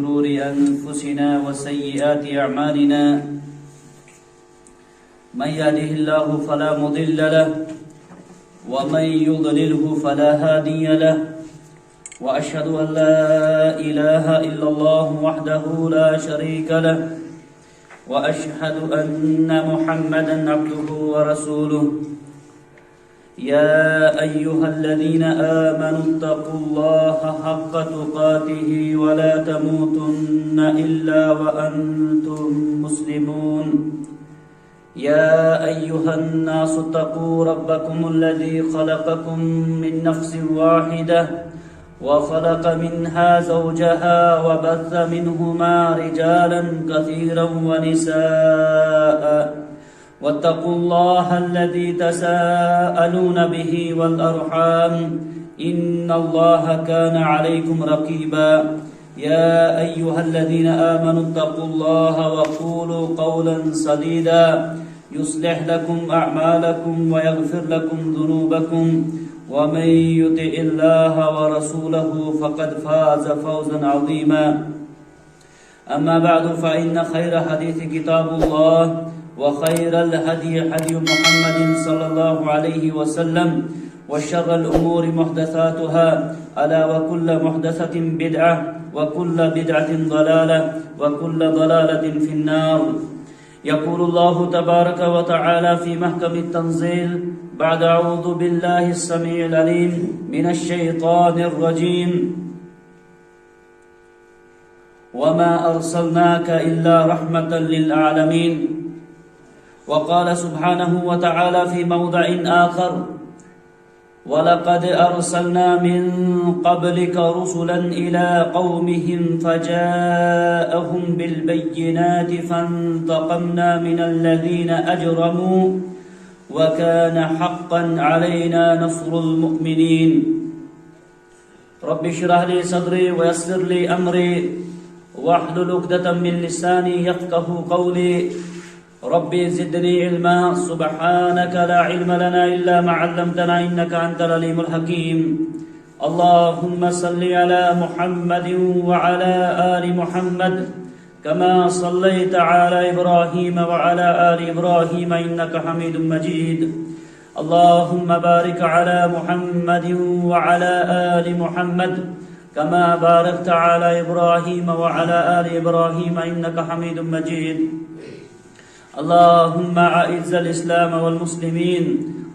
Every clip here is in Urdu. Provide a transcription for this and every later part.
شرور أنفسنا وسيئات أعمالنا من يهده الله فلا مضل له ومن يضلله فلا هادي له وأشهد أن لا إله إلا الله وحده لا شريك له وأشهد أن محمدا عبده ورسوله يا أيها الذين آمنوا اتقوا الله حق تقاته ولا تموتن إلا وأنتم مسلمون يا أيها الناس اتقوا ربكم الذي خلقكم من نفس واحدة وخلق منها زوجها وبث منهما رجالا كثيرا ونساء واتقوا الله الذي تساءلون به والأرحام إن الله كان عليكم رقيبا يا أيها الذين آمنوا اتقوا الله وقولوا قولا سديدا يصلح لكم أعمالكم ويغفر لكم ذنوبكم ومن يطع الله ورسوله فقد فاز فوزا عظيما أما بعد فإن خير حديث كتاب الله وخير الهدي هدي محمد صلى الله عليه وسلم وشر الأمور محدثاتها ألا وكل محدثة بدعة وكل بدعة ضلالة وكل ضلالة في النار. يقول الله تبارك وتعالى في محكم التنزيل بعد أعوذ بالله السميع العليم من الشيطان الرجيم وما أرسلناك إلا رحمة للعالمين. وقال سبحانه وتعالى في موضع آخر وَلَقَدْ أَرْسَلْنَا مِنْ قَبْلِكَ رُسُلًا إِلَى قَوْمِهِمْ فَجَاءَهُمْ بِالْبَيِّنَاتِ فَانْتَقَمْنَا مِنَ الَّذِينَ أَجْرَمُوا وَكَانَ حَقًّا عَلَيْنَا نَصْرُ الْمُؤْمِنِينَ. رَبِّ اشْرَحْ لِي صَدْرِي وَيَسِّرْ لِي أَمْرِي وَاحْلُلْ عُقْدَةً مِنْ لِسَانِي يَفْقَهُوا قَوْلِي. ربي زدني علما سبحانك لا علم لنا إلا ما علمتنا إنك أنت العليم الحكيم. اللهم صل على محمد وعلى آل محمد كما صليت على إبراهيم وعلى آل إبراهيم إنك حميد مجيد. اللهم بارك على محمد وعلى آل محمد كما باركت على إبراهيم وعلى آل إبراهيم إنك حميد مجيد. اللهم أعز الإسلام والمسلمين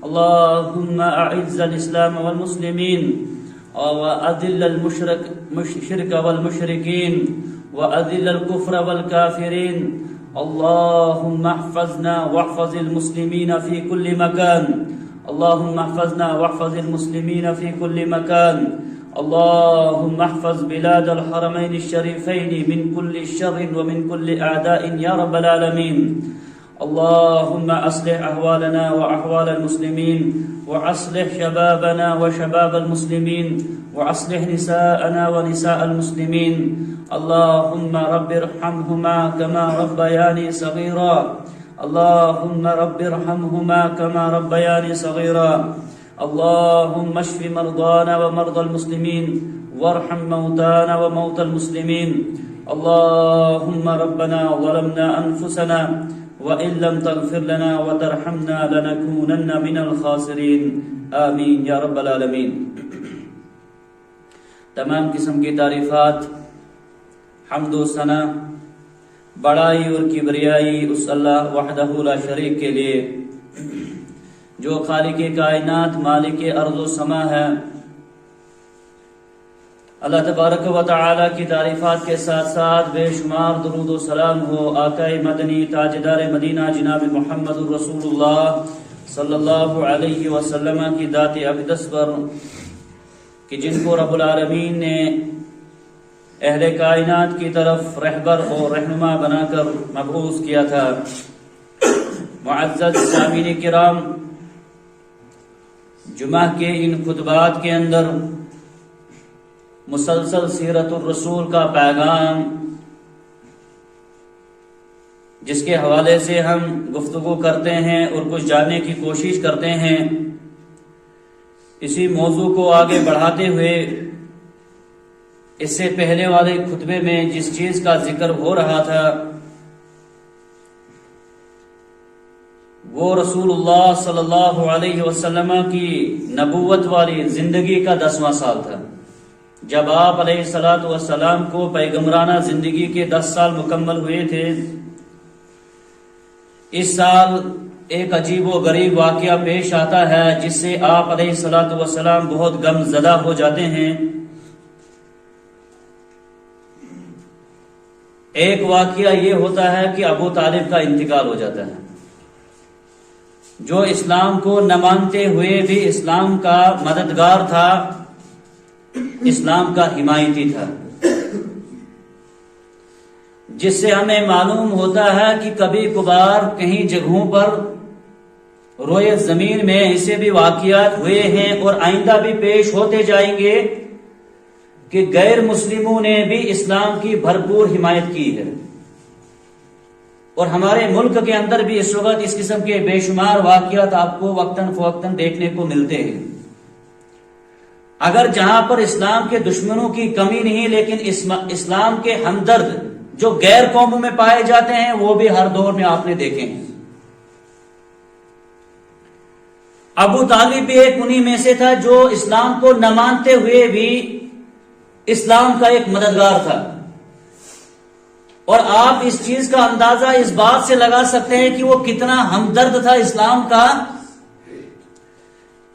اللهم أعز الإسلام والمسلمين وأذل الشرك والمشركين وأذل الكفر والكافرين. اللهم احفظنا واحفظ المسلمين في كل مكان. اللهم احفظنا واحفظ المسلمين في كل مكان. اللهم احفظ بلاد الحرمين الشريفين من كل شر ومن كل أعداء يا رب العالمين. اللهم أصلح أحوالنا وأحوال المسلمين وأصلح شبابنا وشباب المسلمين وأصلح نساءنا ونساء المسلمين. اللهم رب ارحمهما كما ربياني صغيرا. اللهم رب ارحمهما كما ربياني صغيرا. اللهم اشف مرضانا ومرضى المسلمين وارحم موتانا وموتى المسلمين. اللهم ربنا ظلمنا أنفسنا وإن لم تغفر لنا وترحمنا لنكونن من الخاسرين. آمین یا رب العالمین. تمام قسم کی تعریفات، حمد و ثنا، بڑائی اور کبریائی اس اللہ وحدہ لا شریک کے لیے جو خالق کائنات مالک ارض و سما ہے. اللہ تبارک و تعالی کی تعریفات کے ساتھ ساتھ بے شمار درود و سلام ہو آقا مدنی تاجدار مدینہ جناب محمد رسول اللہ صلی اللہ علیہ وسلم کی ذات اقدس پر کہ جن کو رب العالمین نے اہل کائنات کی طرف رہبر اور رہنما بنا کر مبعوث کیا تھا. معزز سامعین کرام، جمعہ کے ان خطبات کے اندر مسلسل سیرت الرسول کا پیغام جس کے حوالے سے ہم گفتگو کرتے ہیں اور کچھ جاننے کی کوشش کرتے ہیں، اسی موضوع کو آگے بڑھاتے ہوئے اس سے پہلے والے خطبے میں جس چیز کا ذکر ہو رہا تھا وہ رسول اللہ صلی اللہ علیہ وسلم کی نبوت والی زندگی کا 10واں سال تھا، جب آپ علیہ الصلوۃ والسلام کو پیغمبرانہ زندگی کے 10 سال مکمل ہوئے تھے۔ اس سال ایک عجیب و غریب واقعہ پیش آتا ہے جس سے آپ علیہ الصلوۃ والسلام بہت غم زدہ ہو جاتے ہیں۔ ایک واقعہ یہ ہوتا ہے کہ ابو طالب کا انتقال ہو جاتا ہے، جو اسلام کو نہ مانتے ہوئے بھی اسلام کا مددگار تھا، اسلام کا حمایتی تھا، جس سے ہمیں معلوم ہوتا ہے کہ کبھی کبھار کہیں جگہوں پر روئے زمین میں ایسے بھی واقعات ہوئے ہیں اور آئندہ بھی پیش ہوتے جائیں گے کہ غیر مسلموں نے بھی اسلام کی بھرپور حمایت کی ہے، اور ہمارے ملک کے اندر بھی اس وقت اس قسم کے بے شمار واقعات آپ کو وقتاً فوقتاً دیکھنے کو ملتے ہیں۔ اگر جہاں پر اسلام کے دشمنوں کی کمی نہیں، لیکن اسلام کے ہمدرد جو غیر قوموں میں پائے جاتے ہیں وہ بھی ہر دور میں آپ نے دیکھے ہیں۔ ابو طالب بھی ایک انہی میں سے تھا جو اسلام کو نہ مانتے ہوئے بھی اسلام کا ایک مددگار تھا، اور آپ اس چیز کا اندازہ اس بات سے لگا سکتے ہیں کہ وہ کتنا ہمدرد تھا اسلام کا،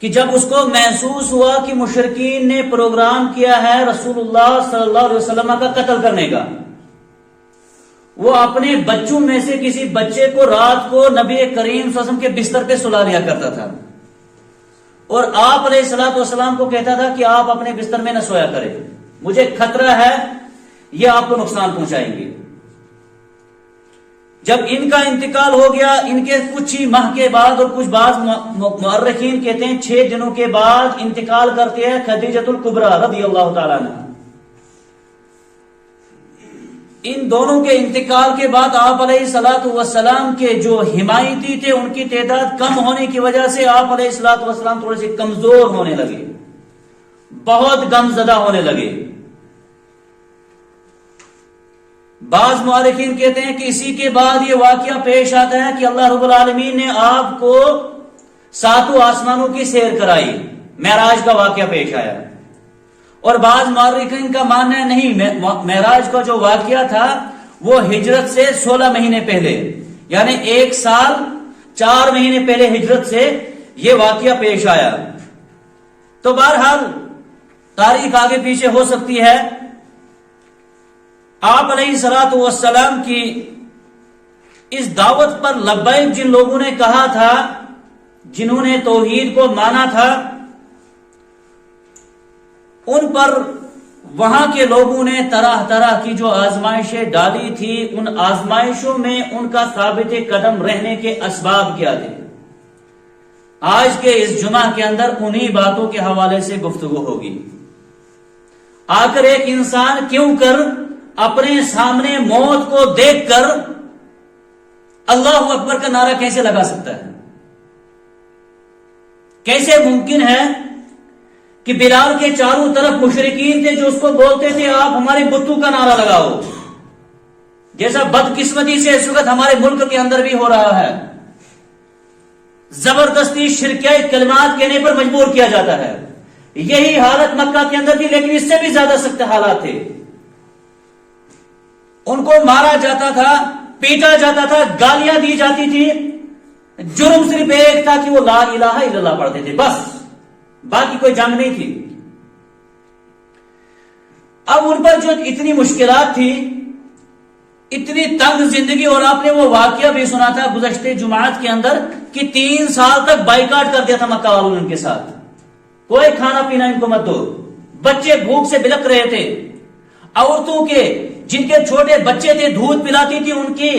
کہ جب اس کو محسوس ہوا کہ مشرکین نے پروگرام کیا ہے رسول اللہ صلی اللہ علیہ وسلم کا قتل کرنے کا، وہ اپنے بچوں میں سے کسی بچے کو رات کو نبی کریم صلی اللہ علیہ وسلم کے بستر پہ سلا لیا کرتا تھا، اور آپ علیہ الصلوۃ والسلام کو کہتا تھا کہ آپ اپنے بستر میں نہ سویا کریں، مجھے خطرہ ہے یہ آپ کو نقصان پہنچائیں گے۔ جب ان کا انتقال ہو گیا، ان کے کچھ ہی ماہ کے بعد، اور کچھ بعض مورخین کہتے ہیں 6 دنوں کے بعد انتقال کرتے ہیں خدیجۃ الکبریٰ رضی اللہ تعالیٰ عنہ۔ ان دونوں کے انتقال کے بعد آپ علیہ الصلوۃ والسلام کے جو حمایتی تھے ان کی تعداد کم ہونے کی وجہ سے آپ علیہ الصلوۃ والسلام تھوڑے سے کمزور ہونے لگے، بہت غم زدہ ہونے لگے۔ بعض مورخین کہتے ہیں کہ اسی کے بعد یہ واقعہ پیش آتا ہے کہ اللہ رب العالمین نے آپ کو 7 آسمانوں کی سیر کرائی، معراج کا واقعہ پیش آیا، اور بعض مورخین کا ماننا ہے نہیں، معراج کا جو واقعہ تھا وہ ہجرت سے 16 مہینے پہلے، یعنی 1 سال 4 مہینے پہلے ہجرت سے یہ واقعہ پیش آیا۔ تو بہرحال تاریخ آگے پیچھے ہو سکتی ہے۔ آپ علیہ الصلوۃ والسلام کی اس دعوت پر لبیک جن لوگوں نے کہا تھا، جنہوں نے توحید کو مانا تھا، ان پر وہاں کے لوگوں نے طرح طرح کی جو آزمائشیں ڈالی تھی، ان آزمائشوں میں ان کا ثابت قدم رہنے کے اسباب کیا تھے، آج کے اس جمعہ کے اندر انہی باتوں کے حوالے سے گفتگو ہوگی۔ آخر ایک انسان کیوں کر اپنے سامنے موت کو دیکھ کر اللہ اکبر کا نعرہ کیسے لگا سکتا ہے؟ کیسے ممکن ہے کہ بلال کے چاروں طرف مشرکین تھے جو اس کو بولتے تھے آپ ہمارے بتوں کا نعرہ لگاؤ، جیسا بدقسمتی سے اس وقت ہمارے ملک کے اندر بھی ہو رہا ہے، زبردستی شرکیہ کلمات کہنے پر مجبور کیا جاتا ہے۔ یہی حالت مکہ کے اندر تھی، لیکن اس سے بھی زیادہ سخت حالات تھے۔ ان کو مارا جاتا تھا، پیٹا جاتا تھا، گالیاں دی جاتی تھی، جرم صرف ایک تھا کہ وہ لا الہ الا اللہ پڑھتے تھے، بس باقی کوئی جنگ نہیں تھی۔ اب ان پر جو اتنی مشکلات تھی، اتنی تنگ زندگی، اور آپ نے وہ واقعہ بھی سنا تھا گزشتہ جمعات کے اندر کہ 3 سال تک بائیکاٹ کر دیا تھا مکہ والوں نے ان کے ساتھ، کوئی کھانا پینا ان کو مت دو، بچے بھوک سے بلک رہے تھے، عورتوں کے جن کے چھوٹے بچے تھے دودھ پلاتی تھی ان کی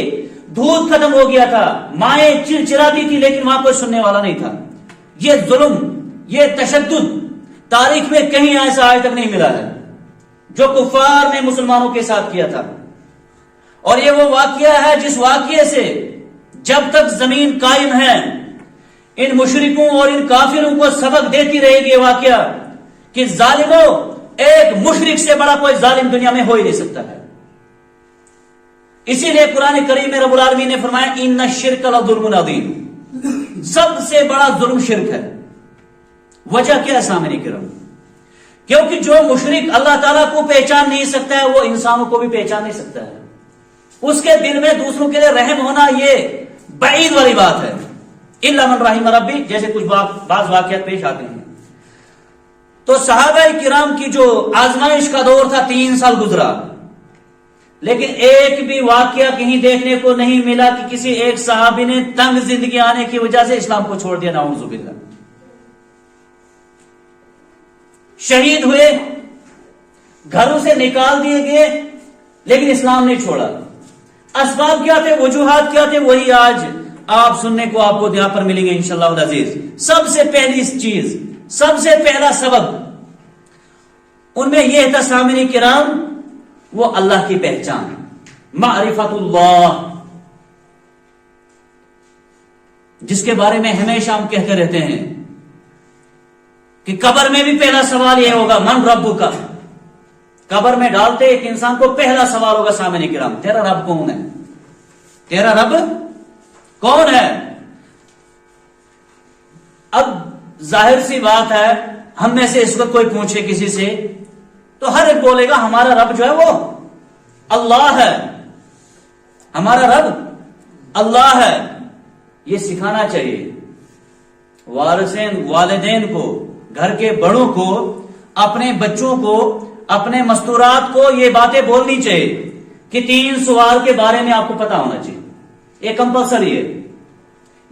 دودھ ختم ہو گیا تھا، مائیں چڑچڑاتی تھی، لیکن وہاں کوئی سننے والا نہیں تھا۔ یہ ظلم، یہ تشدد تاریخ میں کہیں ایسا آج تک نہیں ملا ہے جو کفار نے مسلمانوں کے ساتھ کیا تھا۔ اور یہ وہ واقعہ ہے جس واقعے سے جب تک زمین قائم ہے ان مشرکوں اور ان کافروں کو سبق دیتی رہے گی یہ واقعہ کہ ظالموں ایک مشرک سے بڑا کوئی ظالم دنیا میں ہو ہی نہیں سکتا ہے. اسی لیے قرآن کریم میں رب العالمین نے فرمایا ان الشرک لظلم عظیم، سب سے بڑا ظلم شرک ہے. وجہ کیا ہے سامنے کرام؟ کیونکہ جو مشرک اللہ تعالیٰ کو پہچان نہیں سکتا ہے وہ انسانوں کو بھی پہچان نہیں سکتا ہے. اس کے دل میں دوسروں کے لیے رحم ہونا یہ بعید والی بات ہے. الا من رحم ربی، جیسے کچھ بعض واقعات پیش آتے ہیں. تو صحابہ کرام کی جو آزمائش کا دور تھا 3 سال گزرا، لیکن ایک بھی واقعہ کہیں دیکھنے کو نہیں ملا کہ کسی ایک صحابی نے تنگ زندگی آنے کی وجہ سے اسلام کو چھوڑ دیا. نعوذ باللہ. شہید ہوئے، گھروں سے نکال دیے گئے، لیکن اسلام نہیں چھوڑا. اسباب کیا تھے، وجوہات کیا تھے، وہی آج آپ سننے کو آپ کو یہاں پر ملیں گے انشاءاللہ العزیز. سب سے پہلی چیز، سب سے پہلا سبب ان میں یہ تھا سامعین کرام، وہ اللہ کی پہچان، معرفت اللہ، جس کے بارے میں ہمیشہ ہم کہتے رہتے ہیں کہ قبر میں بھی پہلا سوال یہ ہوگا من ربک کا. قبر میں ڈالتے ایک انسان کو پہلا سوال ہوگا سامعین کرام، تیرا رب کون ہے؟ تیرا رب کون ہے؟ اب ظاہر سی بات ہے، ہم میں سے اس وقت کوئی پوچھے کسی سے تو ہر ایک بولے گا ہمارا رب جو ہے وہ اللہ ہے، ہمارا رب اللہ ہے. یہ سکھانا چاہیے وارثین، والدین کو، گھر کے بڑوں کو، اپنے بچوں کو، اپنے مستورات کو یہ باتیں بولنی چاہیے کہ 3 سوال کے بارے میں آپ کو پتا ہونا چاہیے. یہ کمپلسری ہے.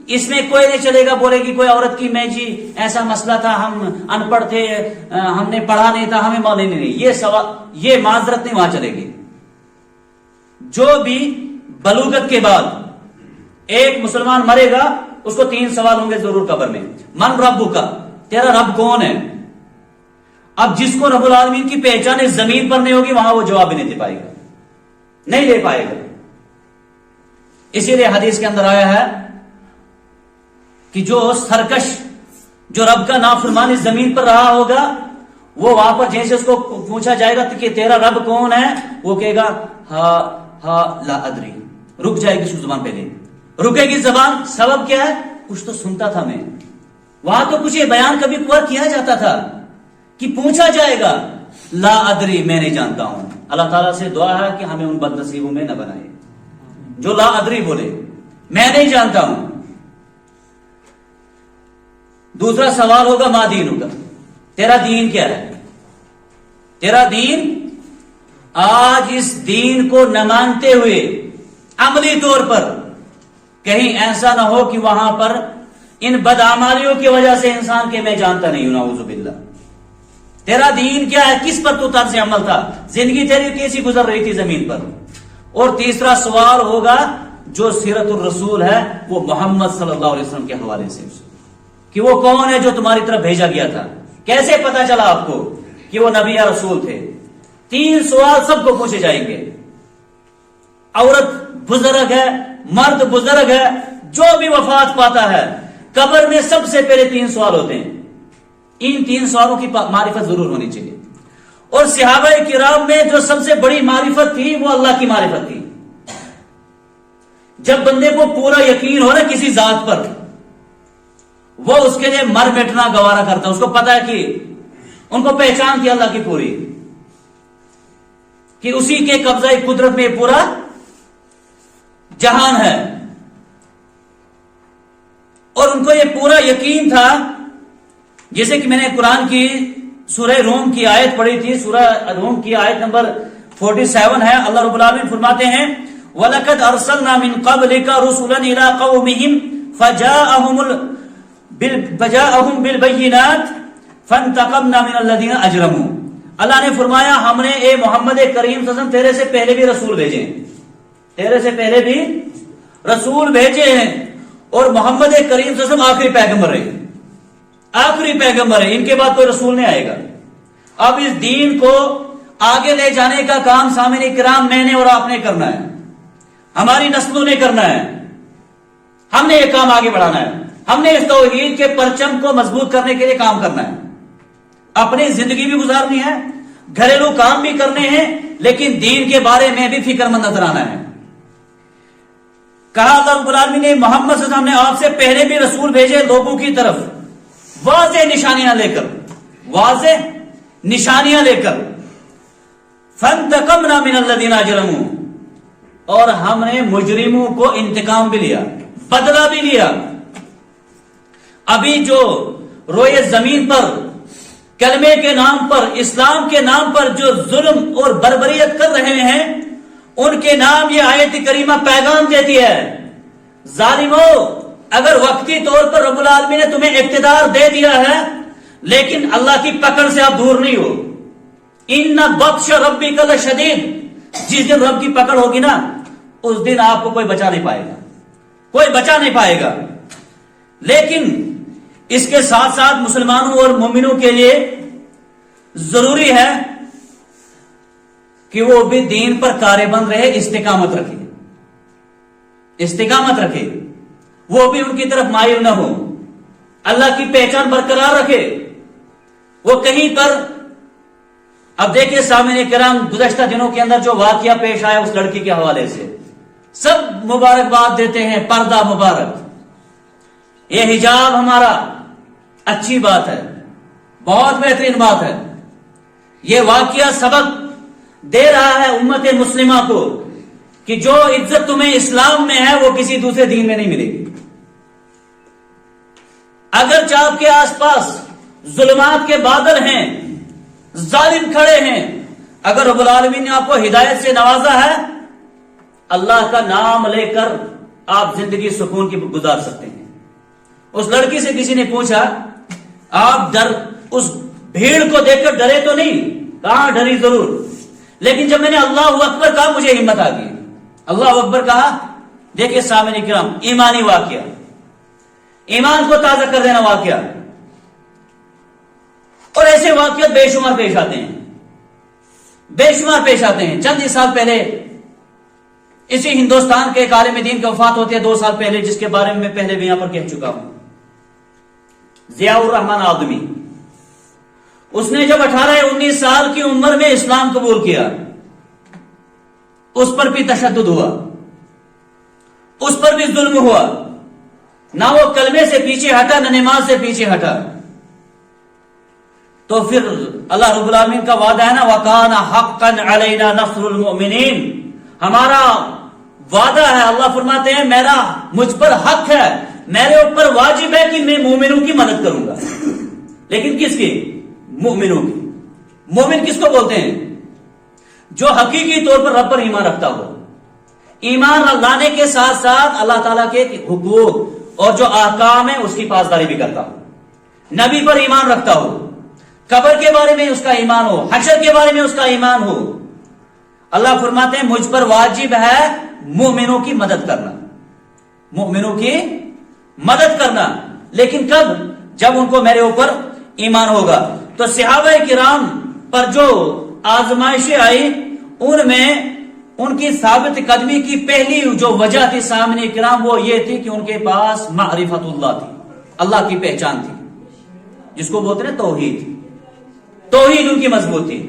اس میں کوئی نہیں چلے گا بولے گی کوئی عورت کی میں جی ایسا مسئلہ تھا، ہم ان پڑھ تھے، ہم نے پڑھا نہیں تھا، ہمیں نہیں. یہ سوال، یہ معذرت نہیں وہاں چلے گی. جو بھی بلوغت کے بعد ایک مسلمان مرے گا اس کو 3 سوال ہوں گے ضرور قبر میں. من ربک کا، تیرا رب کون ہے؟ اب جس کو رب العالمین کی پہچان اس زمین پر نہیں ہوگی وہاں وہ جواب بھی نہیں دے پائے گا، نہیں دے پائے گا. اسی لیے حدیث کے اندر آیا ہے کہ جو سرکش، جو رب کا نافرمان اس زمین پر رہا ہوگا، وہ وہاں پر جیسے اس کو پوچھا جائے گا کہ تیرا رب کون ہے، وہ کہے گا ہا لا ادری. رک جائے گی اس زبان پہلے، رکے گی زبان. سبب کیا ہے؟ کچھ تو سنتا تھا میں وہاں، تو کچھ یہ بیان کبھی پورا کیا جاتا تھا کہ پوچھا جائے گا لا ادری، میں نہیں جانتا ہوں. اللہ تعالیٰ سے دعا ہے کہ ہمیں ان بد نصیبوں میں نہ بنائے جو لا ادری بولے، میں نہیں جانتا ہوں. دوسرا سوال ہوگا ما دین کا، تیرا دین کیا ہے؟ تیرا دین. آج اس دین کو نہ مانتے ہوئے عملی طور پر کہیں ایسا نہ ہو کہ وہاں پر ان بدعمالیوں کی وجہ سے انسان کے میں جانتا نہیں ہوں، نعوذ باللہ. تیرا دین کیا ہے؟ کس پر تو طرز عمل تھا؟ زندگی تیری کیسی گزر رہی تھی زمین پر؟ اور تیسرا سوال ہوگا جو سیرت الرسول ہے، وہ محمد صلی اللہ علیہ وسلم کے حوالے سے، کہ وہ کون ہے جو تمہاری طرف بھیجا گیا تھا، کیسے پتا چلا آپ کو کہ وہ نبی یا رسول تھے. 3 سوال سب کو پوچھے جائیں گے. عورت بزرگ ہے، مرد بزرگ ہے، جو بھی وفات پاتا ہے قبر میں سب سے پہلے 3 سوال ہوتے ہیں. ان 3 سوالوں کی معرفت ضرور ہونی چاہیے. اور صحابہ کرام میں جو سب سے بڑی معرفت تھی وہ اللہ کی معرفت تھی. جب بندے کو پورا یقین ہو نا کسی ذات پر، وہ اس کے لیے مر بیٹھنا گوارا کرتا. اس کو پتا ہے کہ ان کو پہچان تھی اللہ کی پوری، کہ اسی کے قبضہ قدرت میں پورا جہان ہے. اور ان کو یہ پورا یقین تھا، جیسے کہ میں نے قرآن کی سورہ روم کی آیت پڑھی تھی. سورہ روم کی آیت نمبر 47 ہے. اللہ رب العالمین فرماتے ہیں وَلَقَدْ أَرْسَلْنَا مِن قَبْلِكَ رُسُلًا إِلَىٰ قَوْمِهِمْ فَجَاءَهُمْ بِالْبَيِّنَاتِ فَانْتَقَمْنَا مِنَ الَّذِينَ أَجْرَمُوا. اللہ نے فرمایا ہم نے اے محمد کریم صلی اللہ علیہ وسلم تیرے سے پہلے بھی رسول بھیجے ہیں، تیرے سے پہلے بھی رسول بھیجے ہیں. اور محمد کریم صلی اللہ علیہ وسلم آخری پیغمبر ہے، آخری پیغمبر ہے. ان کے بعد کوئی رسول نہیں آئے گا. اب اس دین کو آگے لے جانے کا کام سامعین کرام میں نے اور آپ نے کرنا ہے، ہماری نسلوں نے کرنا ہے. ہم نے یہ کام آگے بڑھانا ہے. ہم نے اس توحید کے پرچم کو مضبوط کرنے کے لیے کام کرنا ہے. اپنی زندگی بھی گزارنی ہے، گھریلو کام بھی کرنے ہیں لیکن دین کے بارے میں بھی فکر مند نظر آنا ہے. کہا اللہ رب العالمین نے محمد صلی اللہ علیہ وسلم نے آپ سے پہلے بھی رسول بھیجے لوگوں کی طرف واضح نشانیاں لے کر، واضح نشانیاں لے کر. فانتقمنا من الذین اجرموا، اور ہم نے مجرموں کو انتقام بھی لیا، بدلہ بھی لیا. ابھی جو روئے زمین پر کلمے کے نام پر، اسلام کے نام پر جو ظلم اور بربریت کر رہے ہیں، ان کے نام یہ آیت کریمہ پیغام دیتی ہے، ظالمو اگر وقتی طور پر رب العالمین نے تمہیں اقتدار دے دیا ہے لیکن اللہ کی پکڑ سے آپ دور نہیں ہو. ان بطش ربک لشدید، جس دن رب کی پکڑ ہوگی نا اس دن آپ کو کوئی بچا نہیں پائے گا، کوئی بچا نہیں پائے گا. لیکن اس کے ساتھ ساتھ مسلمانوں اور مومنوں کے لیے ضروری ہے کہ وہ بھی دین پر کاربند رہے، استقامت رکھے، استقامت رکھے، وہ بھی ان کی طرف مائل نہ ہو، اللہ کی پہچان برقرار رکھے. وہ کہیں پر، اب دیکھیں سامعین کرام، گزشتہ دنوں کے اندر جو واقعہ پیش آیا اس لڑکی کے حوالے سے سب مبارکباد دیتے ہیں، پردہ مبارک، یہ حجاب ہمارا اچھی بات ہے، بہت بہترین بات ہے. یہ واقعہ سبق دے رہا ہے امت مسلمہ کو کہ جو عزت تمہیں اسلام میں ہے وہ کسی دوسرے دین میں نہیں ملے گی. اگرچہ آپ کے آس پاس ظلمات کے بادل ہیں، ظالم کھڑے ہیں، اگر رب العالمین نے آپ کو ہدایت سے نوازا ہے، اللہ کا نام لے کر آپ زندگی سکون کی گزار سکتے ہیں. اس لڑکی سے کسی نے پوچھا آپ اس بھیڑ کو دیکھ کر ڈرے تو نہیں؟ کہاں ڈری ضرور، لیکن جب میں نے اللہ اکبر کہا مجھے ہمت آ گئی. اللہ اکبر کہا. دیکھیں سامعین کرام، ایمانی واقعہ، ایمان کو تازہ کر دینا واقعہ. اور ایسے واقعات بے شمار پیش آتے ہیں، بے شمار پیش آتے ہیں. چند ہی سال پہلے اسی ہندوستان کے ایک عالم دین کی وفات ہوتی ہے 2 سال پہلے، جس کے بارے میں پہلے بھی یہاں پر کہہ چکا ہوں، ضیاء الرحمن آدمی. اس نے جب 18-19 سال کی عمر میں اسلام قبول کیا، اس پر بھی تشدد ہوا، اس پر بھی ظلم ہوا، نہ وہ کلمے سے پیچھے ہٹا نہ نماز سے پیچھے ہٹا. تو پھر اللہ رب العالمین کا وعدہ ہے نا، وَكَانَ حَقًّا عَلَيْنَا نَصْرُ الْمُؤْمِنِينَ، ہمارا وعدہ ہے، اللہ فرماتے ہیں مجھ پر حق ہے، میرے اوپر واجب ہے کہ میں مومنوں کی مدد کروں گا. لیکن کس کی؟ مومنوں کی. مومن کس کو بولتے ہیں؟ جو حقیقی طور پر رب پر ایمان رکھتا ہو، ایمان لانے کے ساتھ ساتھ اللہ تعالیٰ کے حقوق اور جو احکام ہیں اس کی پاسداری بھی کرتا ہو، نبی پر ایمان رکھتا ہو، قبر کے بارے میں اس کا ایمان ہو، حشر کے بارے میں اس کا ایمان ہو. اللہ فرماتے ہیں مجھ پر واجب ہے مومنوں کی مدد کرنا، مومنوں کی مدد کرنا. لیکن کب؟ جب ان کو میرے اوپر ایمان ہوگا. تو صحابہ کرام پر جو آزمائشیں آئی، ان میں ان کی ثابت قدمی کی پہلی جو وجہ تھی سامعین کرام وہ یہ تھی کہ ان کے پاس معرفت اللہ تھی، اللہ کی پہچان تھی، جس کو بولتے ہیں توحید. توحید ان کی مضبوط تھی.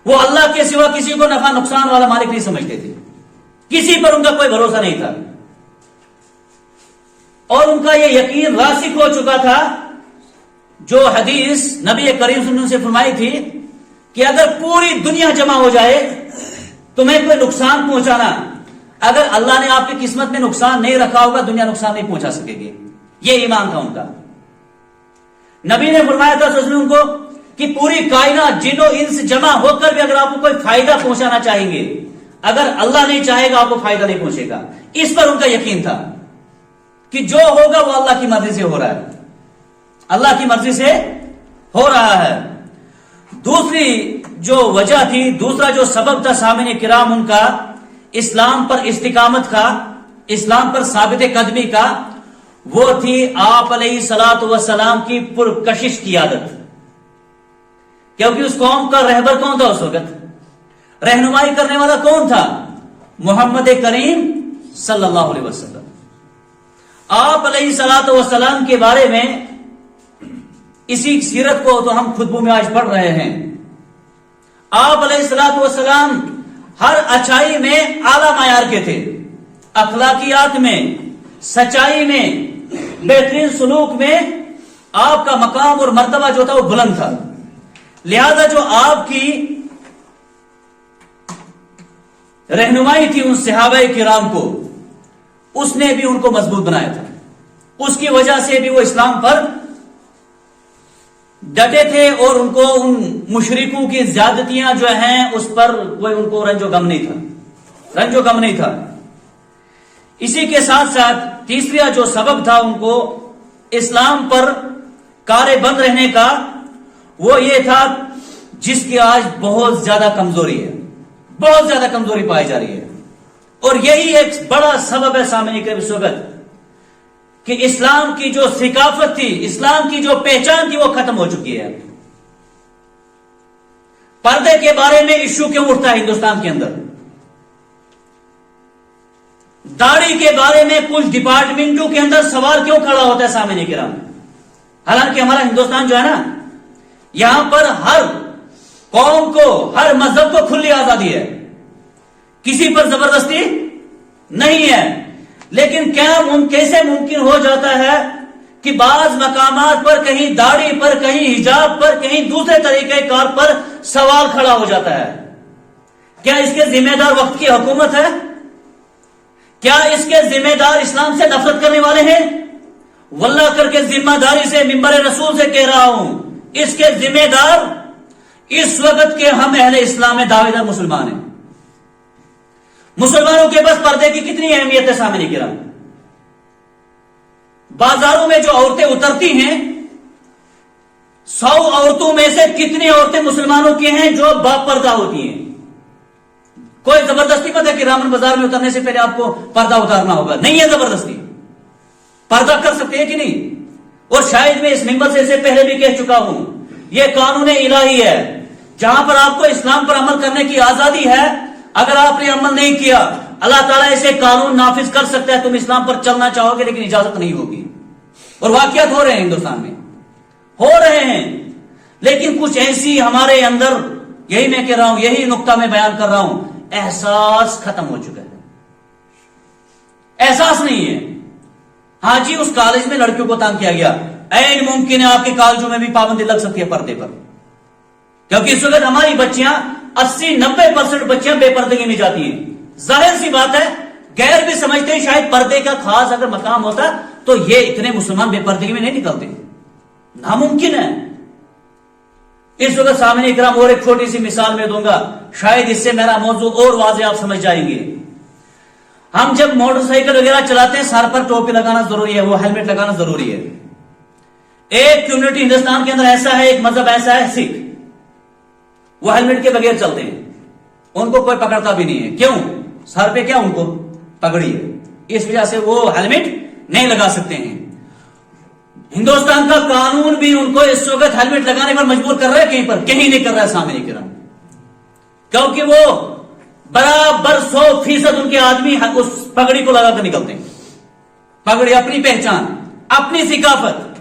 وہ اللہ کے سوا کسی کو نفع نقصان والا مالک نہیں سمجھتے تھے، کسی پر ان کا کوئی بھروسہ نہیں تھا. اور ان کا یہ یقین راسخ ہو چکا تھا، جو حدیث نبی کریم صلی اللہ علیہ وسلم سے فرمائی تھی کہ اگر پوری دنیا جمع ہو جائے تمہیں کوئی نقصان پہنچانا، اگر اللہ نے آپ کی قسمت میں نقصان نہیں رکھا ہوگا دنیا نقصان نہیں پہنچا سکے گی. یہ ایمان تھا ان کا. نبی نے فرمایا تھا صلی اللہ علیہ وسلم کو کہ پوری کائنات جن و انس جمع ہو کر بھی اگر آپ کو کوئی فائدہ پہنچانا چاہیں گے، اگر اللہ نہیں چاہے گا آپ کو فائدہ نہیں پہنچے گا. اس پر ان کا یقین تھا کہ جو ہوگا وہ اللہ کی مرضی سے ہو رہا ہے، اللہ کی مرضی سے ہو رہا ہے. دوسری جو وجہ تھی، دوسرا جو سبب تھا سامعین کرام ان کا اسلام پر استقامت کا، اسلام پر ثابت قدمی کا، وہ تھی آپ علیہ الصلوۃ والسلام کی پرکشش کی عادت. کیونکہ اس قوم کا رہبر کون تھا اس وقت؟ رہنمائی کرنے والا کون تھا؟ محمد کریم صلی اللہ علیہ وسلم. آپ علیہ الصلوۃ والسلام کے بارے میں اسی سیرت کو تو ہم خطبوں میں آج پڑھ رہے ہیں. آپ علیہ الصلوۃ والسلام ہر اچھائی میں اعلیٰ معیار کے تھے، اخلاقیات میں، سچائی میں، بہترین سلوک میں آپ کا مقام اور مرتبہ جو تھا وہ بلند تھا. لہذا جو آپ کی رہنمائی تھی ان صحابہ کرام کو، اس نے بھی ان کو مضبوط بنایا تھا. اس کی وجہ سے بھی وہ اسلام پر ڈٹے تھے اور ان کو ان مشرکوں کی زیادتیاں جو ہیں اس پر کوئی ان کو رنج و غم نہیں تھا. اسی کے ساتھ ساتھ تیسرا جو سبب تھا ان کو اسلام پر کارے بند رہنے کا، وہ یہ تھا جس کی آج بہت زیادہ کمزوری ہے، بہت زیادہ کمزوری پائی جا رہی ہے. اور یہی ایک بڑا سبب ہے سامنے کے اس وقت کہ اسلام کی جو ثقافت تھی، اسلام کی جو پہچان تھی وہ ختم ہو چکی ہے. پردے کے بارے میں ایشو کیوں اٹھتا ہے ہندوستان کے اندر؟ داڑھی کے بارے میں کچھ ڈپارٹمنٹوں کے اندر سوال کیوں کھڑا ہوتا ہے سامنے کرام؟ حالانکہ ہمارا ہندوستان جو ہے نا، یہاں پر ہر قوم کو، ہر مذہب کو کھلی آزادی ہے، کسی پر زبردستی نہیں ہے. لیکن کیسے ممکن ہو جاتا ہے کہ بعض مقامات پر کہیں داڑھی پر، کہیں حجاب پر، کہیں دوسرے طریقہ کار پر سوال کھڑا ہو جاتا ہے؟ کیا اس کے ذمہ دار وقت کی حکومت ہے؟ کیا اس کے ذمہ دار اسلام سے نفرت کرنے والے ہیں؟ واللہ کر کے ذمہ داری سے ممبر رسول سے کہہ رہا ہوں، اس کے ذمہ دار اس وقت کے ہم اہل اسلام میں دعوے دار مسلمان ہیں. مسلمانوں کے پاس پردے کی کتنی اہمیت ہے سامنے کرام؟ بازاروں میں جو عورتیں اترتی ہیں، 100 عورتوں میں سے کتنی عورتیں مسلمانوں کی ہیں جو با پردہ ہوتی ہیں؟ کوئی زبردستی مت ہے کہ رامن بازار میں اترنے سے پہلے آپ کو پردہ اتارنا ہوگا، نہیں ہے زبردستی. پردہ کر سکتے ہیں کہ نہیں؟ اور شاید میں اس ممبر سے اسے پہلے بھی کہہ چکا ہوں، یہ قانون الہی ہے جہاں پر آپ کو اسلام پر عمل کرنے کی آزادی ہے. اگر آپ نے عمل نہیں کیا، اللہ تعالیٰ اسے قانون نافذ کر سکتا ہے، تم اسلام پر چلنا چاہو گے لیکن اجازت نہیں ہوگی. اور واقعات ہو رہے ہیں ہندوستان میں، ہو رہے ہیں. لیکن کچھ ایسی ہمارے اندر، یہی میں کہہ رہا ہوں، یہی نقطہ میں بیان کر رہا ہوں، احساس ختم ہو چکا ہے، احساس نہیں ہے. ہاں جی، اس کالج میں لڑکیوں کو تنگ کیا گیا، عین ممکن ہے آپ کے کالجوں میں بھی پابندی لگ سکتی ہے پردے پر، کیونکہ اس وقت ہماری بچیاں 80-90% بچیاں بے پردگی میں جاتی ہیں. ظاہر سی بات ہے، غیر بھی سمجھتے ہیں شاید پردے کا خاص اگر مقام ہوتا تو یہ اتنے مسلمان بے پردگی میں نہیں نکلتے، ناممکن ہے. اس وقت سامنے اکرام اور ایک چھوٹی سی مثال میں دوں گا، شاید اس سے میرا موضوع اور واضح آپ سمجھ جائیں گے. ہم جب موٹر سائیکل وغیرہ چلاتے ہیں، سر پر ٹوپی لگانا ضروری ہے، وہ ہیلمٹ لگانا ضروری ہے. ایک کمیونٹی ہندوستان کے اندر ایسا ہے، ایک مذہب ایسا ہے سکھ، وہ ہیلمٹ کے بغیر چلتے ہیں، ان کو کوئی پکڑتا بھی نہیں ہے. کیوں؟ سر پہ کیا ان کو پگڑی ہے، اس وجہ سے وہ ہیلمٹ نہیں لگا سکتے ہیں. ہندوستان کا قانون بھی ان کو اس وقت ہیلمٹ لگانے پر مجبور کر رہا ہے، کہیں پر کہیں نہیں کر رہا ہے سامنے کرام، کیونکہ وہ برابر 100% ان کے آدمی اس پگڑی کو لگا کر نکلتے ہیں. پگڑی اپنی پہچان، اپنی ثقافت.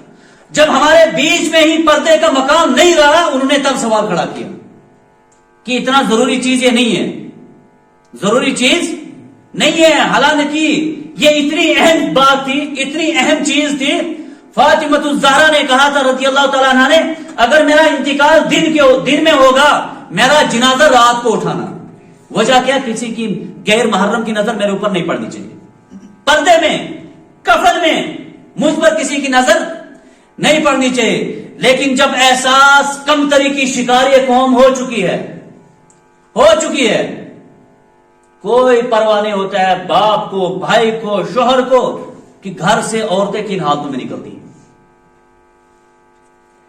جب ہمارے بیچ میں ہی پردے کا مقام نہیں رہا، انہوں نے تب سوال کھڑا کیا کہ اتنا ضروری چیز یہ نہیں ہے، ضروری چیز نہیں ہے. حالانکہ یہ اتنی اہم بات تھی، اتنی اہم چیز تھی. فاطمۃ الزہرا نے کہا تھا رضی اللہ تعالیٰ عنہا نے، اگر میرا انتقال دن میں ہوگا، میرا جنازہ رات کو اٹھانا. وجہ کیا؟ کسی کی غیر محرم کی نظر میرے اوپر نہیں پڑنی چاہیے. پردے میں، کفن میں مجھ پر کسی کی نظر نہیں پڑنی چاہیے. لیکن جب احساس کمتری کی شکار یہ قوم ہو چکی ہے، کوئی پرواہ نہیں ہوتا ہے باپ کو، بھائی کو، شوہر کو کہ گھر سے عورتیں کن حالتوں میں نکلتی ہیں.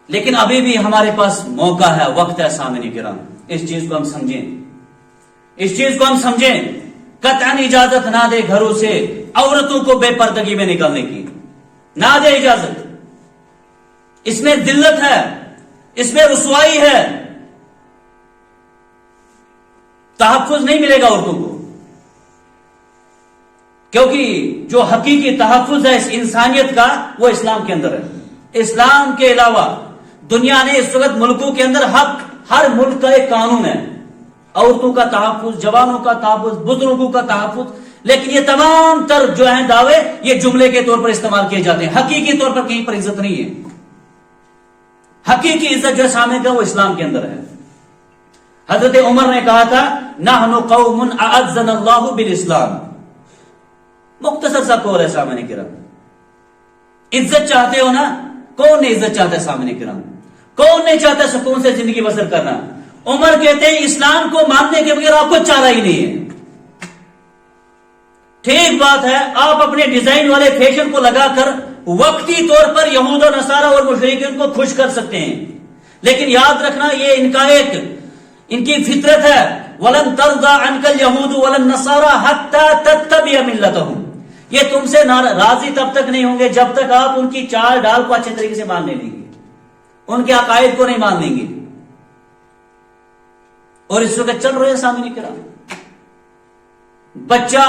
لیکن ابھی بھی ہمارے پاس موقع ہے، وقت ہے سامنے کرام، اس چیز کو ہم سمجھیں، اس چیز کو ہم سمجھیں. قطعاً اجازت نہ دے گھروں سے عورتوں کو بے پردگی میں نکلنے کی، نہ دے اجازت. اس میں ذلت ہے، اس میں رسوائی ہے، تحفظ نہیں ملے گا عورتوں کو. کیونکہ جو حقیقی تحفظ ہے اس انسانیت کا، وہ اسلام کے اندر ہے. اسلام کے علاوہ دنیا نے اس وقت ملکوں کے اندر حق، ہر ملک کا ایک قانون ہے، عورتوں کا تحفظ، جوانوں کا تحفظ، بزرگوں کا تحفظ، لیکن یہ تمام تر جو ہیں دعوے یہ جملے کے طور پر استعمال کیے جاتے ہیں، حقیقی طور پر کہیں پر عزت نہیں ہے۔ حقیقی عزت جو سامنے کا وہ اسلام کے اندر ہے۔ حضرت عمر نے کہا تھا نحن قوم اعزنا اللہ بالاسلام، مختصر سا قول ہے سامنے کرام۔ عزت چاہتے ہو نا، کون نہیں عزت چاہتا ہے سامنے کرام؟ کون نہیں چاہتا سکون سے زندگی بسر کرنا؟ عمر کہتے ہیں اسلام کو ماننے کے بغیر آپ کو چارہ ہی نہیں ہے۔ ٹھیک بات ہے، آپ اپنے ڈیزائن والے فیشن کو لگا کر وقتی طور پر یہود و نصارہ اور مشرکین کو خوش کر سکتے ہیں، لیکن یاد رکھنا یہ ان کا ایک ان کی فطرت ہے، وَلَن تَرْضَىٰ عَنْكَ الْيَهُودُ وَلَا النَّصَارَىٰ حَتَّىٰ تَتَّبِعَ مِلَّتَهُمْ، یہ تم سے راضی تب تک نہیں ہوں گے جب تک آپ ان کی چال ڈال کو اچھے طریقے سے مان لیں گے، ان کے عقائد کو نہیں مان لیں گے۔ اور اس وقت چل رہے ہیں سامنے کرام، بچہ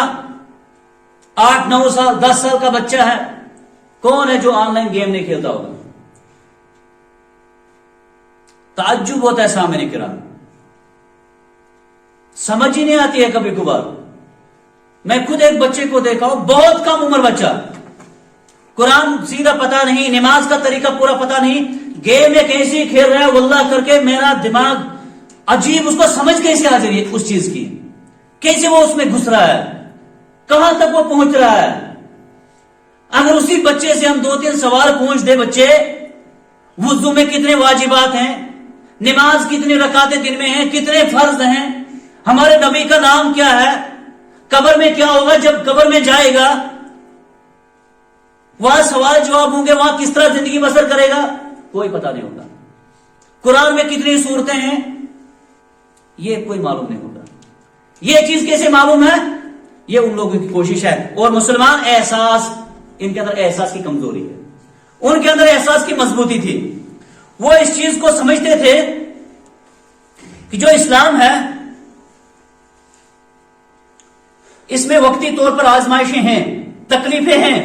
8 9 سال 10 سال کا بچہ ہے، کون ہے جو آن لائن گیم نہیں کھیلتا ہوگا؟ تعجب ہوتا ہے سامنے کرام، سمجھ ہی نہیں آتی ہے کبھی کبھار۔ میں خود ایک بچے کو دیکھا ہوں، بہت کم عمر بچہ، قرآن سیدھا پتا نہیں، نماز کا طریقہ پورا پتا نہیں، گیم ایک ایسی کھیل رہا ہے واللہ کر کے میرا دماغ عجیب، اس کو سمجھ کیسے آ رہی ہے اس چیز کی، کیسے وہ اس میں گھس رہا ہے، کہاں تک وہ پہنچ رہا ہے۔ اگر اسی بچے سے ہم 2-3 سوال پوچھ دے، بچے وضو میں کتنے واجبات ہیں، نماز کتنی رکعتیں دن میں ہیں، کتنے فرض ہیں، ہمارے نبی کا نام کیا ہے، قبر میں کیا ہوگا، جب قبر میں جائے گا وہاں سوال جواب ہوں گے، وہاں کس طرح زندگی بسر کرے گا، کوئی پتہ نہیں ہوگا۔ قرآن میں کتنی صورتیں ہیں یہ کوئی معلوم نہیں ہوگا۔ یہ چیز کیسے معلوم ہے؟ یہ ان لوگوں کی کوشش ہے، اور مسلمان احساس، ان کے اندر احساس کی کمزوری ہے، ان کے اندر احساس کی مضبوطی تھی، وہ اس چیز کو سمجھتے تھے کہ جو اسلام ہے اس میں وقتی طور پر آزمائشیں ہیں، تکلیفیں ہیں،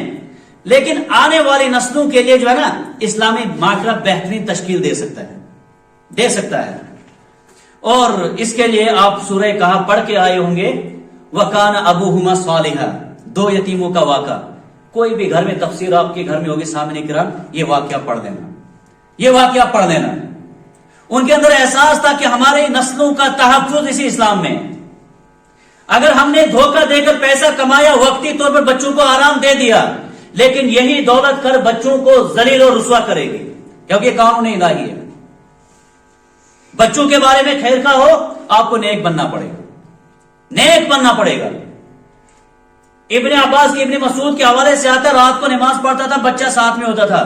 لیکن آنے والی نسلوں کے لیے جو ہے نا اسلامی معاشرہ بہترین تشکیل دے سکتا ہے۔ اور اس کے لیے آپ سورہ کہف پڑھ کے آئے ہوں گے، وَكَانَ أَبُوهُمَا صَالِحًا، 2 یتیموں کا واقعہ، کوئی بھی گھر میں تفسیر آپ کے گھر میں ہوگی سامنے کرام، یہ واقعہ پڑھ لینا، ان کے اندر احساس تھا کہ ہماری نسلوں کا تحفظ اسی اسلام میں۔ اگر ہم نے دھوکہ دے کر پیسہ کمایا، وقتی طور پر بچوں کو آرام دے دیا، لیکن یہی دولت کر بچوں کو ذلیل اور رسوا کرے گی، کیونکہ قانون الہی ہے۔ بچوں کے بارے میں خیر خواہ ہو، آپ کو نیک بننا پڑے گا۔ ابن عباس کی، ابن مسعود کے حوالے سے آتا، رات کو نماز پڑھتا تھا، بچہ ساتھ میں ہوتا تھا،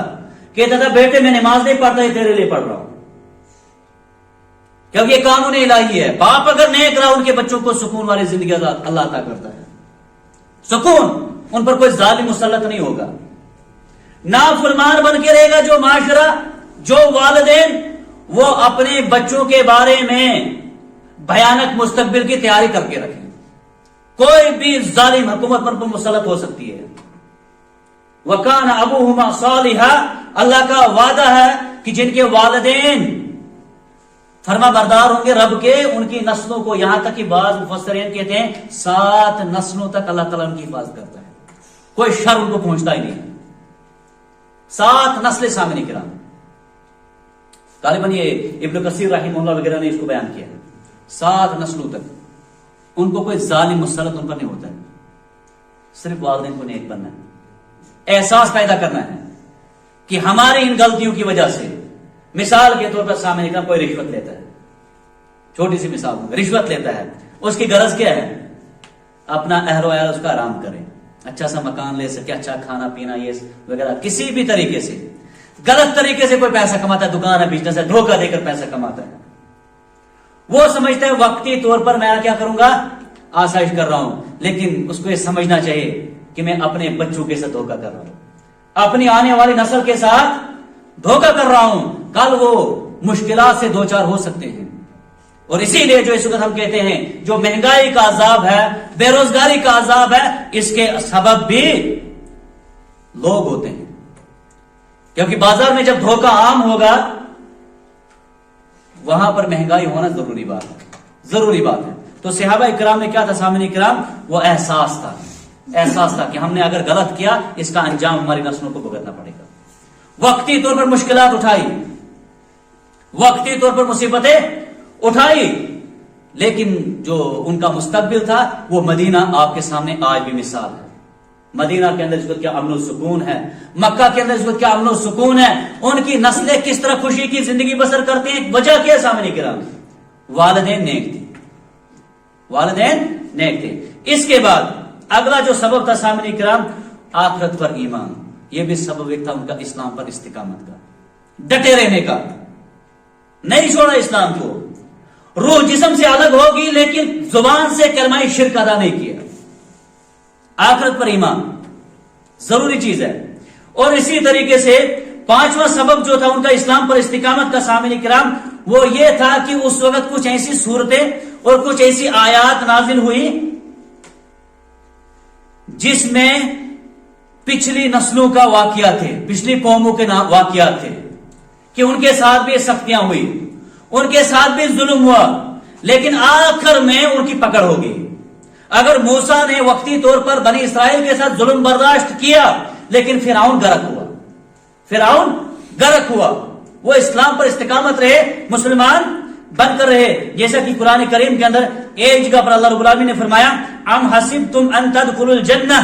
کہتا تھا بیٹے میں نماز نہیں پڑھتا، یہ تیرے لیے پڑھ رہا ہوں، کیونکہ یہ قانون الہی ہے۔ باپ اگر نیک رہا، ان کے بچوں کو سکون والی زندگی اللہ عطا کرتا ہے، سکون، ان پر کوئی ظالم مسلط نہیں ہوگا۔ نافرمان بن کے رہے گا جو معاشرہ، جو والدین وہ اپنے بچوں کے بارے میں بھیانک مستقبل کی تیاری کر کے رکھیں، کوئی بھی ظالم حکومت پر مسلط ہو سکتی ہے۔ وَكَانَ أَبُوهُمَا صَالِحًا، اللہ کا وعدہ ہے کہ جن کے والدین فرما بردار ہوں گے رب کے، ان کی نسلوں کو، یہاں تک کہ بعض مفسرین کہتے ہیں 7 نسلوں تک اللہ تعالیٰ ان کی حفاظت کرتا ہے، کوئی شر ان کو پہنچتا ہی نہیں ہے۔ 7 نسلیں سامنے کرام، غالباً یہ ابن کثیر رحمہ اللہ وغیرہ نے اس کو بیان کیا ہے، 7 نسلوں تک ان کو کوئی ظالم مسلط ان پر نہیں ہوتا ہے، صرف والدین کو نیک بننا ہے، احساس پیدا کرنا ہے کہ ہماری ان غلطیوں کی وجہ سے، مثال کے طور پر سامنے کا کوئی رشوت لیتا ہے، چھوٹی سی مثال ہوگا، رشوت لیتا ہے، اس کی غرض کیا ہے؟ اپنا اہل و عیال اس کا آرام کرے، اچھا سا مکان لے سکے، اچھا کھانا پینا یہ وغیرہ، کسی بھی طریقے سے غلط طریقے سے کوئی پیسہ کماتا ہے، دکان ہے، بزنس ہے، دھوکہ دے کر پیسہ کماتا ہے، وہ سمجھتا ہے وقتی طور پر میں کیا کروں گا، آسائش کر رہا ہوں، لیکن اس کو یہ سمجھنا چاہیے کہ میں اپنے بچوں کے ساتھ دھوکہ کر رہا ہوں، اپنی آنے والی نسل کے ساتھ دھوکہ کر رہا ہوں، کل وہ مشکلات سے دوچار ہو سکتے ہیں۔ اور اسی لیے جو اس وقت ہم کہتے ہیں جو مہنگائی کا عذاب ہے، بے روزگاری کا عذاب ہے، اس کے سبب بھی لوگ ہوتے ہیں، کیونکہ بازار میں جب دھوکہ عام ہوگا وہاں پر مہنگائی ہونا ضروری بات ہے، ضروری بات ہے. تو صحابہ کرام میں کیا تھا سامنے کرام؟ وہ احساس تھا، احساس تھا کہ ہم نے اگر غلط کیا اس کا انجام ہماری نسلوں کو بھگتنا پڑے گا. وقتی طور پر مشکلات اٹھائی، وقتی طور پر مصیبتیں اٹھائی، لیکن جو ان کا مستقبل تھا وہ مدینہ آپ کے سامنے آج بھی مثال ہے. مدینہ کے اندر اس وقت کیا امن و سکون ہے، مکہ کے اندر اس وقت کیا امن و سکون ہے. ان کی نسلیں کس طرح خوشی کی زندگی بسر کرتے ہیں، وجہ کیا ہے سامنے کرام؟ والدین نیک تھے، والدین نیک تھے. اس کے بعد اگلا جو سبب تھا سامنے کرام، آخرت پر ایمان. یہ بھی سبب ایک تھا ان کا اسلام پر استقامت کا، ڈٹے رہنے کا، نہیں چھوڑا اسلام کو. روح جسم سے الگ ہوگی لیکن زبان سے کلمہ شرک ادا نہیں کیا. آخرت پر ایمان ضروری چیز ہے. اور اسی طریقے سے پانچواں سبب جو تھا ان کا اسلام پر استقامت کا سامنے کرام، وہ یہ تھا کہ اس وقت کچھ ایسی صورتیں اور کچھ ایسی آیات نازل ہوئی جس میں پچھلی نسلوں کا واقعہ تھے، پچھلی قوموں کے واقعات تھے کہ ان کے ساتھ بھی سختیاں ہوئی، ان کے ساتھ بھی ظلم ہوا، لیکن آخر میں ان کی پکڑ ہوگی. اگر موسیٰ نے وقتی طور پر بنی اسرائیل کے ساتھ ظلم برداشت کیا، لیکن فرعون غرق ہوا، فرعون غرق ہوا. وہ اسلام پر استقامت رہے، مسلمان بن کر رہے. جیسا کہ قرآن کریم کے اندر ایک جگہ پر اللہ رب العالمین نے فرمایا، ام حسبتم ان تدخلوا الجنہ،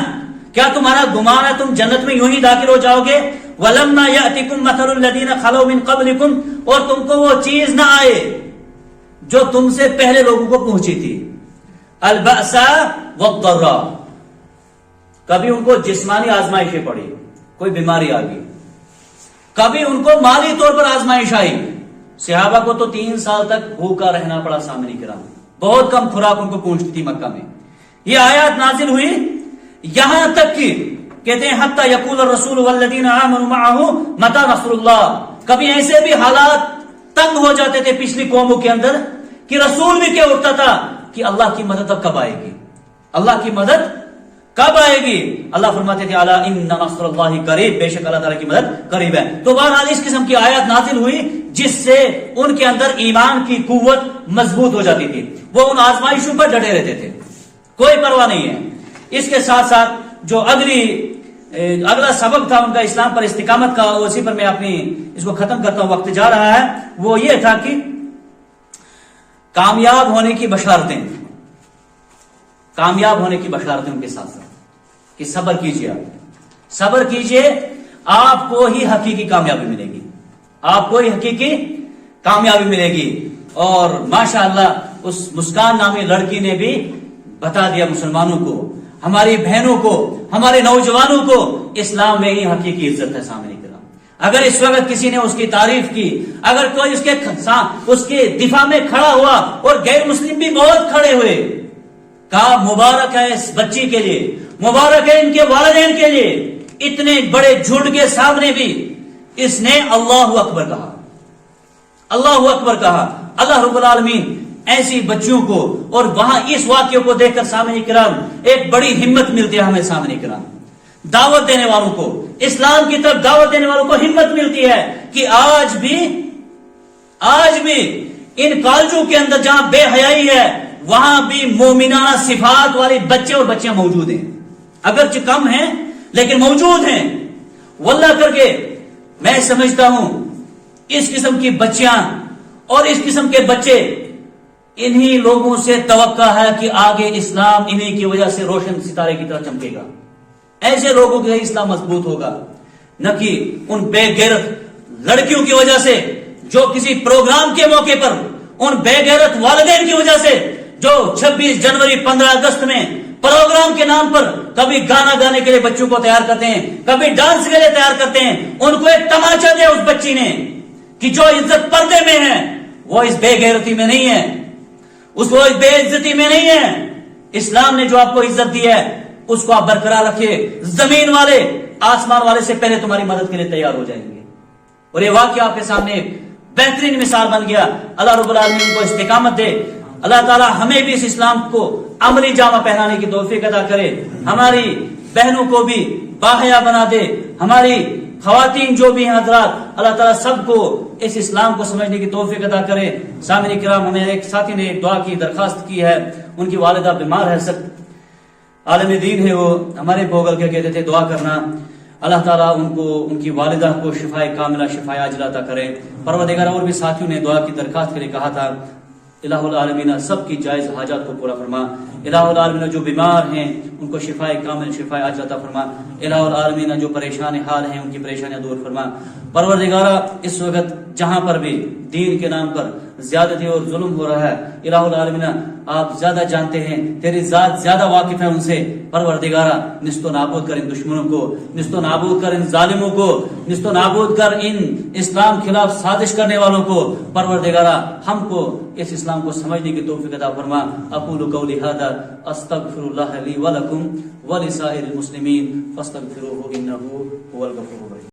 کیا تمہارا گمان ہے تم جنت میں یوں ہی داخل ہو جاؤ گے؟ ولما یأتکم مثل الذین خلوا من قبلکم، اور تم کو وہ چیز نہ آئے جو تم سے پہلے لوگوں کو پہنچی تھی. البأساء والضراء، کبھی ان کو جسمانی آزمائشیں پڑی، کوئی بیماری آ گئی، کبھی ان کو مالی طور پر آزمائش آئی. صحابہ کو تو 3 سال تک بھوکا رہنا پڑا سامنے کرام، بہت کم خوراک ان کو پہنچتی تھی مکہ میں. یہ آیات نازل ہوئی یہاں تک کہ کہتے ہیں حتی یقول الرسول والذین آمنوا معه متی نصر اللہ. کبھی ایسے بھی حالات تنگ ہو جاتے تھے پچھلی قوموں کے اندر کہ رسول بھی کیا اٹھتا تھا کہ اللہ کی مدد اب کب آئے گی، اللہ کی مدد کب آئے گی. اللہ فرماتے تھے الا ان نصر اللہ قریب، بے شک اللہ تعالیٰ کی مدد قریب ہے. تو بہرحال اس قسم کی آیات نازل ہوئی جس سے ان کے اندر ایمان کی قوت مضبوط ہو جاتی تھی. وہ ان آزمائشوں پر ڈٹے رہتے تھے، کوئی پرواہ نہیں ہے. اس کے ساتھ ساتھ جو اگلا سبب تھا ان کا اسلام پر استقامت کا، اسی پر میں اپنی اس کو ختم کرتا ہوں، وقت جا رہا ہے. وہ یہ تھا کہ کامیاب ہونے کی بشارتیں، کامیاب ہونے کی بشارتیں ان کے ساتھ ساتھ کہ صبر کیجیے، آپ صبر کیجیے، آپ کو ہی حقیقی کامیابی ملے گی، آپ کو ہی حقیقی کامیابی ملے گی. اور ماشاءاللہ اس مسکان نامی لڑکی نے بھی بتا دیا مسلمانوں کو، ہماری بہنوں کو، ہمارے نوجوانوں کو، اسلام میں ہی حقیقی عزت ہے سامنے کرام. اگر اس وقت کسی نے اس کی تعریف کی، اگر کوئی اس کے دفاع میں کھڑا ہوا، اور غیر مسلم بھی بہت کھڑے ہوئے، کہا مبارک ہے اس بچی کے لیے، مبارک ہے ان کے والدین کے لیے، اتنے بڑے جھوٹ کے سامنے بھی اس نے اللہ اکبر کہا، اللہ اکبر کہا. اللہ رب العالمین ایسی بچیوں کو، اور وہاں اس واقعے کو دیکھ کر سامنے کرام ایک بڑی ہمت ملتی ہے ہمیں سامنے کرام. دعوت دینے والوں کو، اسلام کی طرف دعوت دینے والوں کو ہمت ملتی ہے کہ آج بھی ان کالجوں کے اندر جہاں بے حیائی ہے وہاں بھی مومنانہ صفات والے بچے اور بچیاں موجود ہیں، اگرچہ کم ہیں لیکن موجود ہیں. واللہ کر کے میں سمجھتا ہوں اس قسم کی بچیاں اور اس قسم کے بچے، انہی لوگوں سے توقع ہے کہ آگے اسلام انہی کی وجہ سے روشن ستارے کی طرح چمکے گا. ایسے لوگوں کے اسلام مضبوط ہوگا، نہ کہ ان بے غیرت لڑکیوں کی وجہ سے جو کسی پروگرام کے موقع پر، ان بے غیرت والدین کی وجہ سے جو 26 جنوری 15 اگست میں پروگرام کے نام پر کبھی گانا گانے کے لیے بچوں کو تیار کرتے ہیں، کبھی ڈانس کے لیے تیار کرتے ہیں. ان کو ایک تماچا دیا اس بچی نے کہ جو عزت پردے میں ہے وہ اس بے غیرتی میں نہیں ہے، اس کو بے عزتی میں نہیں ہے. اسلام نے جو آپ کو عزت دی ہے اس کو آپ برقرار رکھیے. زمین والے آسمان والے سے پہلے تمہاری مدد کے لیے تیار ہو جائیں گے. اور یہ واقعہ آپ کے سامنے بہترین مثال بن گیا. اللہ رب العالمین کو استقامت دے. اللہ تعالی ہمیں بھی اس اسلام کو عملی جامہ پہنانے کی توفیق عطا کرے. ہماری بہنوں کو بھی باحیا بنا دے. ہماری خواتین جو بھی ہیں حضرات، اللہ تعالیٰ سب کو اس اسلام کو سمجھنے کی توفیق عطا کرے۔ سامعین کرام، ہمیں ایک ساتھی نے ایک دعا کی درخواست کی ہے، ان کی والدہ بیمار ہے، سب عالم دین ہے، وہ ہمارے بوگل کے کہتے تھے دعا کرنا، اللہ تعالیٰ ان کو، ان کی والدہ کو شفاء کاملہ، شفاء عاجلہ عطا کرے۔ پروردگار، اور بھی ساتھیوں نے دعا کی درخواست کے لیے کہا تھا، الہ العالمین سب کی جائز حاجات کو پورا فرما۔ الہ العالمین جو بیمار ہیں ان کو شفاء کامل، شفاء عاجلہ عطا فرما۔ الہ العالمین جو پریشان حال ہیں ان کی پریشانیاں دور فرما۔ پروردگارہ، اس وقت جہاں پر بھی دین کے نام پر زیادتی اور ظلم ہو رہا ہے، الہ العالمین آپ زیادہ جانتے ہیں، تیری ذات زیادہ واقف ہے ان سے۔ پروردگارہ، نست و نابود کر ان دشمنوں کو، نست و نابود کر ان ظالموں کو، نست و نابود کر ان اسلام خلاف سازش کرنے والوں کو۔ پروردگارہ، ہم کو اس اسلام کو سمجھنے کی توفیق عطا فرما۔ اقول قولی ھذا استغفر اللہ لی ولکم ولسائر المسلمین فاستغفروہ انہ هو الغفور الرحیم۔